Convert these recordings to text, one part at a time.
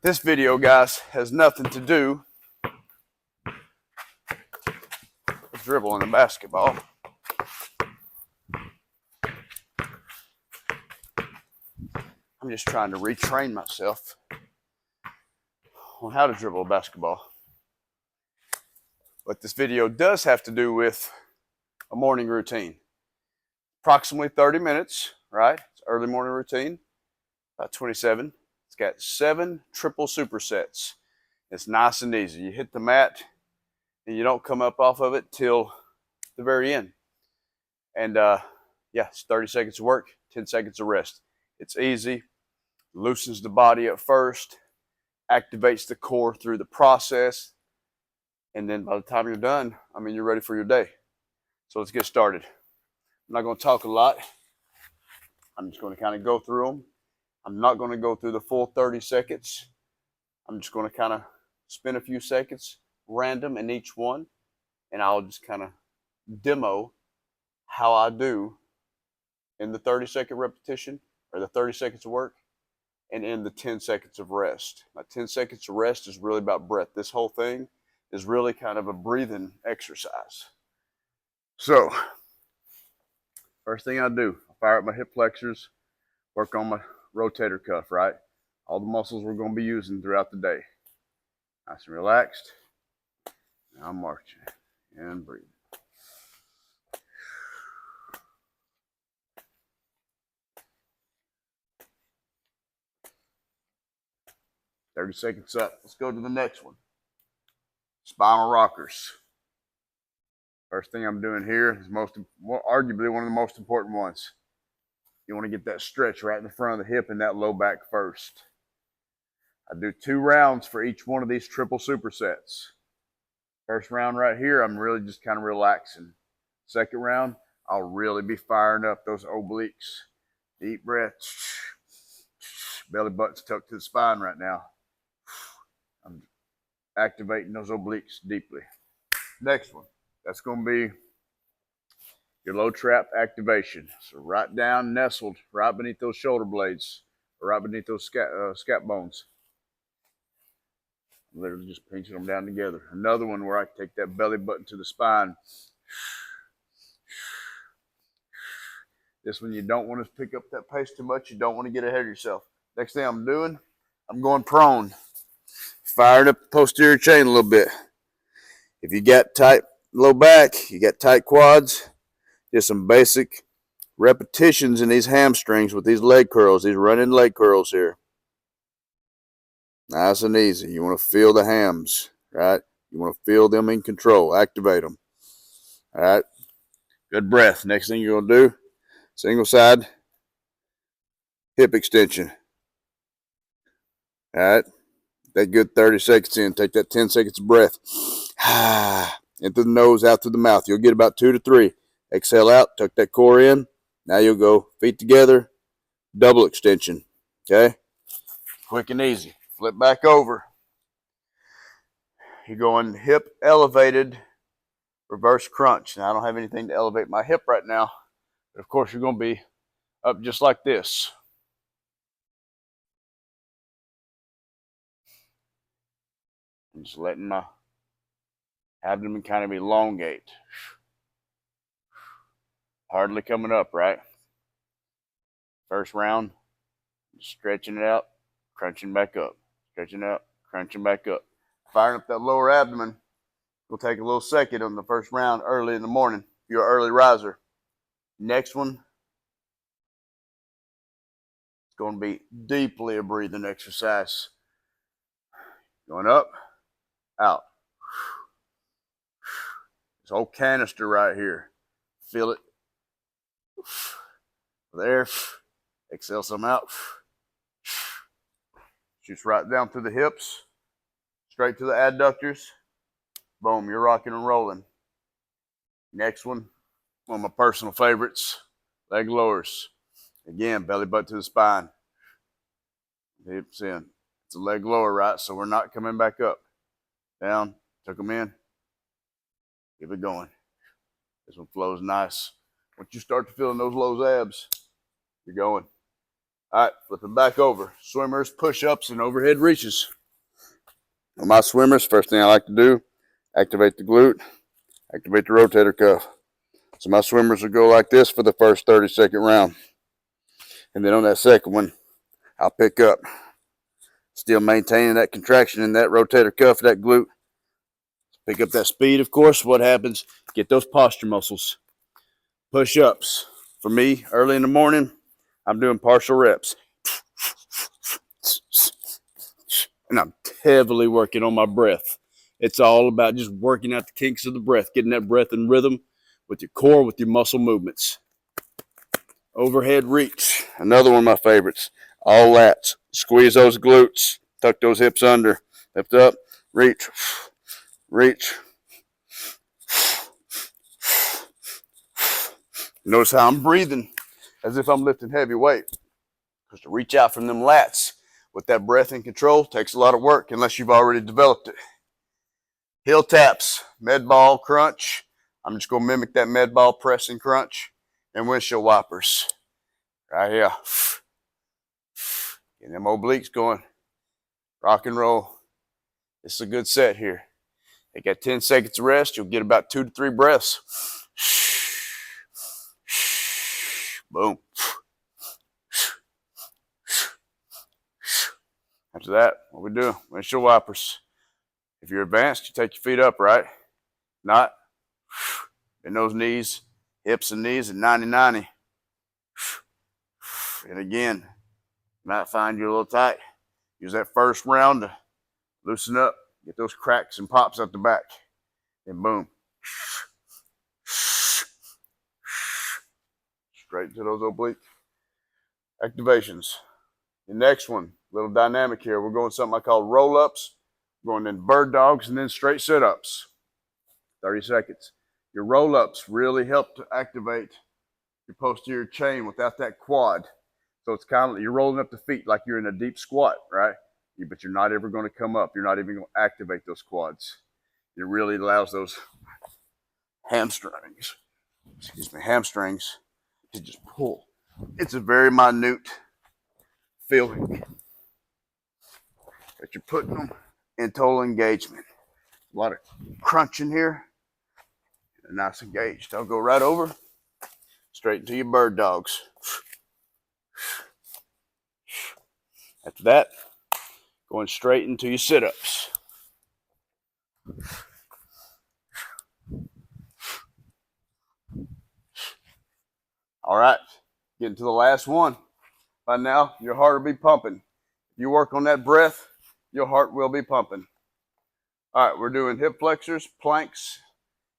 This video, guys, has nothing to do with dribbling a basketball. I'm just trying to retrain myself on how to dribble a basketball. But this video does have to do with a morning routine. Approximately 30 minutes, right? It's early morning routine, about 27. It's got 7 triple supersets. It's nice and easy. You hit the mat and you don't come up off of it till the very end. And yeah, it's 30 seconds of work, 10 seconds of rest. It's easy, loosens the body up first, activates the core through the process, and then by the time you're done, you're ready for your day. So let's get started. I'm not going to talk a lot. I'm just going to kind of go through them. I'm not going to go through the full 30 seconds. I'm just going to kind of spend a few seconds random in each one, and I'll just kind of demo how I do in the 30-second repetition or the 30 seconds of work and in the 10 seconds of rest. My 10 seconds of rest is really about breath. This whole thing is really kind of a breathing exercise. So, first thing I do, I fire up my hip flexors, work on my rotator cuff, right? All the muscles we're going to be using throughout the day. Nice and relaxed. Now I'm marching and breathing. "30 seconds up. Let's go to the next one. Spinal rockers. First thing I'm doing here is arguably one of the most important ones. You want to get that stretch right in the front of the hip and that low back first. I do 2 rounds for each one of these triple supersets. First round right here, I'm really just kind of relaxing. Second round, I'll really be firing up those obliques. Deep breath. Belly button's tucked to the spine right now. I'm activating those obliques deeply. Next one, that's going to be your low trap activation. So right down, nestled, right beneath those shoulder blades, or right beneath those scap bones. Literally just pinching them down together. Another one where I take that belly button to the spine. This one you don't want to pick up that pace too much. You don't want to get ahead of yourself. Next thing I'm doing, I'm going prone. Firing up the posterior chain a little bit. If you got tight low back, you got tight quads, just some basic repetitions in these hamstrings with these leg curls, these running leg curls here. Nice and easy. You want to feel the hams, right? You want to feel them in control. Activate them. All right. Good breath. Next thing you're going to do, single side hip extension. All right. That good 30 seconds in. Take that 10 seconds of breath. Into the nose, out through the mouth. You'll get about 2 to 3. Exhale out. Tuck that core in. Now you'll go feet together. Double extension. Okay. Quick and easy. Flip back over. You're going hip elevated reverse crunch. Now I don't have anything to elevate my hip right now, but of course you're going to be up just like this. I'm just letting my abdomen kind of elongate. Hardly coming up, right? First round, stretching it out, crunching back up, stretching out, crunching back up. Firing up that lower abdomen will take a little second on the first round early in the morning if you're an early riser. Next one, it's going to be deeply a breathing exercise. Going up, out. This whole canister right here. Feel it. There. Exhale some out. Shoots right down through the hips, straight to the adductors. Boom, you're rocking and rolling. Next one of my personal favorites, leg lowers. Again, belly button to the spine. Hips in. It's a leg lower, right? So we're not coming back up. Down, tuck them in. Keep it going. This one flows nice. Once you start to feel those low abs, you're going. All right, flip it back over. Swimmers, push-ups, and overhead reaches. On my swimmers, first thing I like to do, activate the glute, activate the rotator cuff. So my swimmers will go like this for the first 30-second round. And then on that second one, I'll pick up. Still maintaining that contraction in that rotator cuff, that glute. Pick up that speed, of course. What happens? Get those posture muscles. Push-ups. For me, early in the morning, I'm doing partial reps. And I'm heavily working on my breath. It's all about just working out the kinks of the breath, getting that breath in rhythm with your core, with your muscle movements. Overhead reach, another one of my favorites. All lats. Squeeze those glutes, tuck those hips under, lift up, reach, reach. Notice how I'm breathing as if I'm lifting heavy weight. Because to reach out from them lats with that breath in control takes a lot of work unless you've already developed it. Heel taps, med ball crunch. I'm just going to mimic that med ball press and crunch. And windshield wipers. Right here. Getting them obliques going. Rock and roll. This is a good set here. They got 10 seconds of rest. You'll get about 2 to 3 breaths. Boom. After that, what we do? Windshield wipers. If you're advanced, you take your feet up, right? Not. Bend those knees, hips and knees at 90-90. And again, you might find you a little tight. Use that first round to loosen up, get those cracks and pops out the back. And boom. Straight to those oblique activations. The next one, little dynamic here. We're going something I call roll-ups. Going in bird dogs and then straight sit-ups. 30 seconds. Your roll-ups really help to activate your posterior chain without that quad. So it's kind of like you're rolling up the feet like you're in a deep squat, right? But you're not ever going to come up. You're not even going to activate those quads. It really allows those hamstrings to just pull. It's a very minute feeling, but you're putting them in total engagement. A lot of crunching here. And nice engaged. I'll go right over, straight into your bird dogs. After that, going straight into your sit-ups. All right, getting to the last one. By now, your heart will be pumping. If you work on that breath, your heart will be pumping. All right, we're doing hip flexors, planks,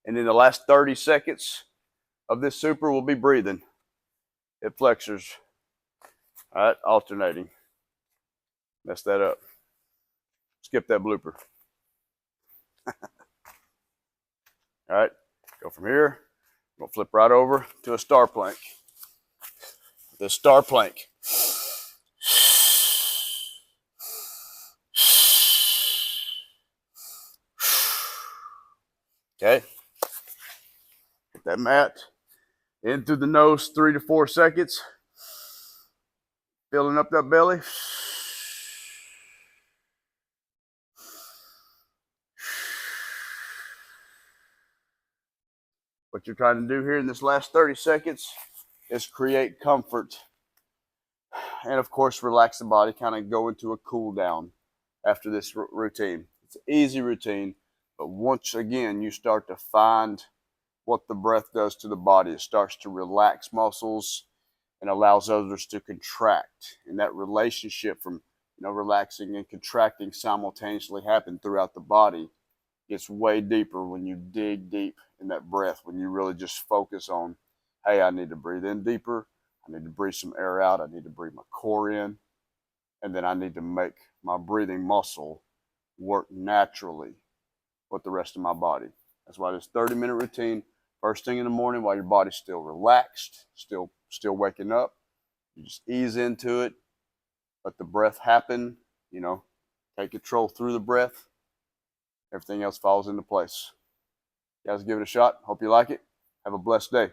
and in the last 30 seconds of this super, we'll be breathing. Hip flexors. All right, alternating. Mess that up. Skip that blooper. All right, go from here. We'll flip right over to a star plank. The star plank. Okay. Get that mat in through the nose, 3 to 4 seconds. Filling up that belly. What you're trying to do here in this last 30 seconds is create comfort. And of course, relax the body, kind of go into a cool down after this routine. It's an easy routine, but once again, you start to find what the breath does to the body. It starts to relax muscles and allows others to contract. And that relationship from relaxing and contracting simultaneously happen throughout the body. It's way deeper when you dig deep in that breath, when you really just focus on, hey, I need to breathe in deeper. I need to breathe some air out. I need to breathe my core in. And then I need to make my breathing muscle work naturally with the rest of my body. That's why this 30-minute routine, first thing in the morning while your body's still relaxed, still waking up, you just ease into it, let the breath happen, take control through the breath. Everything else falls into place. You guys give it a shot. Hope you like it. Have a blessed day.